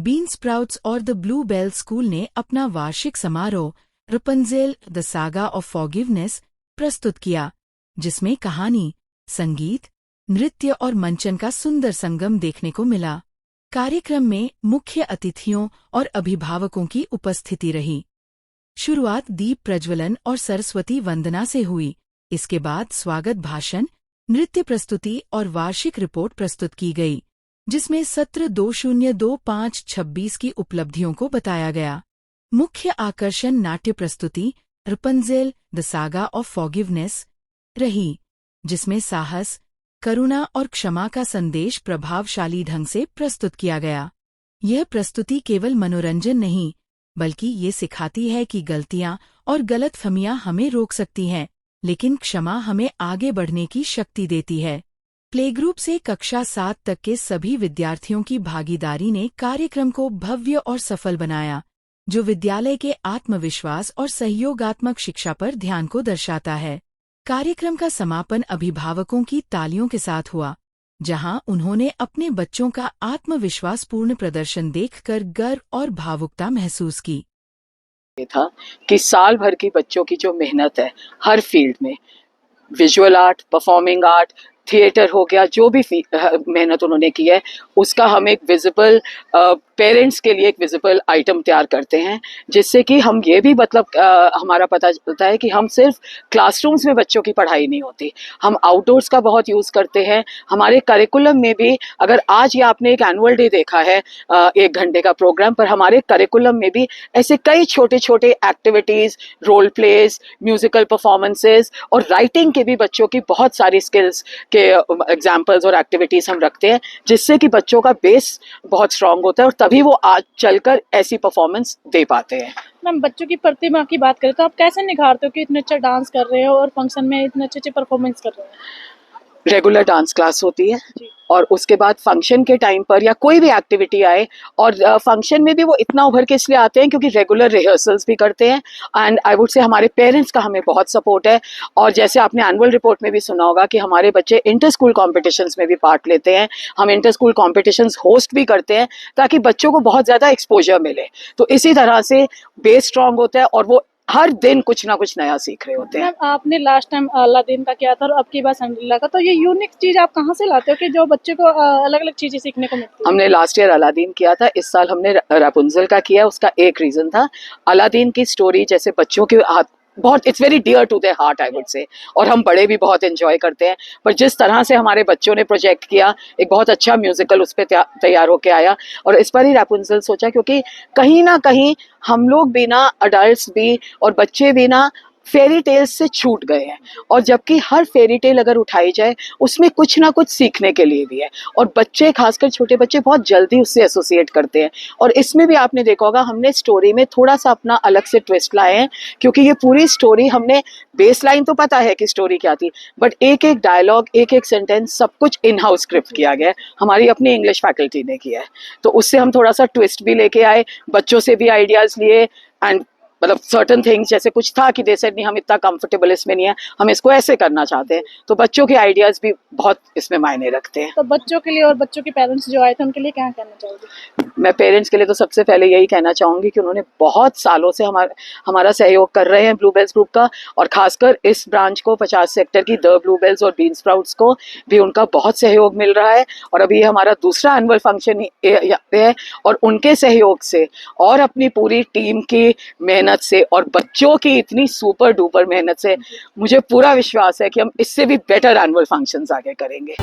Been sprouts और the blue bell school ने अपना वार्षिक समारोह रपुंज़ेल द सागा ऑफ फॉरगिवनेस प्रस्तुत किया, जिसमें कहानी, संगीत, नृत्य और मंचन का सुंदर संगम देखने को मिला। कार्यक्रम में मुख्य अतिथियों और अभिभावकों की उपस्थिति रही। शुरुआत दीप प्रज्वलन और सरस्वती वंदना से हुई। इसके बाद स्वागत भाषण, नृत्य प्रस्तुति और वार्षिक रिपोर्ट प्रस्तुत की गई, जिसमें सत्र 2025-26 की उपलब्धियों को बताया गया। मुख्य आकर्षण नाट्य प्रस्तुति रपुंज़ेल द सागा ऑफ फॉरगिवनेस रही, जिसमें साहस, करुणा और क्षमा का संदेश प्रभावशाली ढंग से प्रस्तुत किया गया। यह प्रस्तुति केवल मनोरंजन नहीं, बल्कि ये सिखाती है कि गलतियां और गलतफहमियां हमें रोक सकती हैं, लेकिन क्षमा हमें आगे बढ़ने की शक्ति देती है। प्लेग्रुप से कक्षा 7 तक के सभी विद्यार्थियों की भागीदारी ने कार्यक्रम को भव्य और सफल बनाया, जो विद्यालय के आत्मविश्वास और सहयोगात्मक शिक्षा पर ध्यान को दर्शाता है। कार्यक्रम का समापन अभिभावकों की तालियों के साथ हुआ, जहां उन्होंने अपने बच्चों का आत्मविश्वासपूर्ण प्रदर्शन देखकर गर्व और भावुकता महसूस की। था कि साल भर की बच्चों की जो मेहनत है हर फील्ड में, visual art, performing art, theatre हो गया, जो भी मेहनत उन्होंने की है, उसका हम एक विजिबल पेरेंट्स के लिए एक विजिबल आइटम तैयार करते हैं, जिससे कि हम ये भी मतलब हमारा पता चलता है कि हम सिर्फ क्लासरूम्स में बच्चों की पढ़ाई नहीं होती, हम आउटडोर्स का बहुत यूज़ करते हैं। हमारे करिकुलम में भी, अगर आज ये आपने एक एनुअल डे देखा है 1 घंटे का प्रोग्राम, पर हमारे करिकुलम में भी ऐसे कई छोटे छोटे activities, role plays, musical performances और राइटिंग के भी बच्चों की बहुत सारी स्किल्स के एग्जाम्पल्स और एक्टिविटीज़ हम रखते हैं, जिससे कि बच्चों का बेस बहुत स्ट्रांग होता है और तभी वो आज चलकर ऐसी परफॉर्मेंस दे पाते हैं। मैम, बच्चों की प्रतिभा की बात करें तो आप कैसे निखारते हो कि इतने अच्छा डांस कर रहे हो और फंक्शन में इतने अच्छे परफॉर्मेंस कर रहे हो? रेगुलर डांस क्लास होती है और उसके बाद फंक्शन के टाइम पर या कोई भी एक्टिविटी आए, और फंक्शन में भी वो इतना उभर के इसलिए आते हैं क्योंकि रेगुलर रिहर्सल्स भी करते हैं। एंड आई वुड से हमारे पेरेंट्स का हमें बहुत सपोर्ट है। और जैसे आपने एनुअल रिपोर्ट में भी सुना होगा कि हमारे बच्चे इंटर स्कूल कॉम्पिटिशन्स में भी पार्ट लेते हैं। हम इंटर स्कूल कॉम्पिटिशन्स होस्ट भी करते हैं ताकि बच्चों को बहुत ज़्यादा एक्सपोजर मिले। तो इसी तरह से बेस स्ट्रांग होता है और वो हर दिन कुछ ना कुछ नया सीख रहे होते हैं। आपने लास्ट टाइम अलादीन का किया था और अब की बार सिंड्रेला का, तो ये यूनिक चीज आप कहाँ से लाते हो कि जो बच्चे को अलग अलग चीजें सीखने को मिलती है? हमने लास्ट ईयर अलादीन किया था, इस साल हमने रपुंज़ेल का किया। उसका एक रीजन था, अलादीन की स्टोरी जैसे बच्चों के हाथ बहुत, it's very dear to their heart I would say, और हम बड़े भी बहुत एंजॉय करते हैं। पर जिस तरह से हमारे बच्चों ने प्रोजेक्ट किया, एक बहुत अच्छा म्यूजिकल उस पर तैयार होके आया। और इस पर ही रपुंज़ेल सोचा, क्योंकि कहीं ना कहीं हम लोग भी ना, अडल्ट्स भी और बच्चे भी ना, फेरी टेल्स से छूट गए हैं। और जबकि हर फेरी टेल अगर उठाई जाए उसमें कुछ ना कुछ सीखने के लिए भी है, और बच्चे, खासकर छोटे बच्चे, बहुत जल्दी उससे एसोसिएट करते हैं। और इसमें भी आपने देखा होगा, हमने स्टोरी में थोड़ा सा अपना अलग से ट्विस्ट लाए हैं, क्योंकि ये पूरी स्टोरी, हमने बेस लाइन तो पता है कि स्टोरी क्या थी, बट एक एक डायलॉग, एक एक सेंटेंस, सब कुछ इन हाउस स्क्रिप्ट किया गया है, हमारी अपनी इंग्लिश फैकल्टी ने किया है। तो उससे हम थोड़ा सा ट्विस्ट भी लेके आए, बच्चों से भी आइडियाज लिए। एंड मतलब सर्टन थिंग्स, जैसे कुछ था कि जैसे नहीं, हम इतना कंफर्टेबल इसमें नहीं है, हम इसको ऐसे करना चाहते हैं, तो बच्चों के आइडियाज भी बहुत इसमें मायने रखते हैं। तो बच्चों के लिए और बच्चों के पेरेंट्स जो आए थे उनके लिए क्या कहना चाहोगे? मैं पेरेंट्स के लिए तो सबसे पहले यही कहना चाहूँगी कि उन्होंने बहुत सालों से हमारा सहयोग कर रहे हैं ब्लू बेल्स ग्रुप का, और खासकर इस ब्रांच को, 50 सेक्टर की द ब्लू बेल्स और बीन स्प्राउट्स को भी उनका बहुत सहयोग मिल रहा है। और अभी हमारा दूसरा एनुअल फंक्शन है, और उनके सहयोग से और अपनी पूरी टीम की मेहनत से और बच्चों की इतनी सुपर डुपर मेहनत से मुझे पूरा विश्वास है कि हम इससे भी बेटर एनुअल फंक्शंस आगे करेंगे।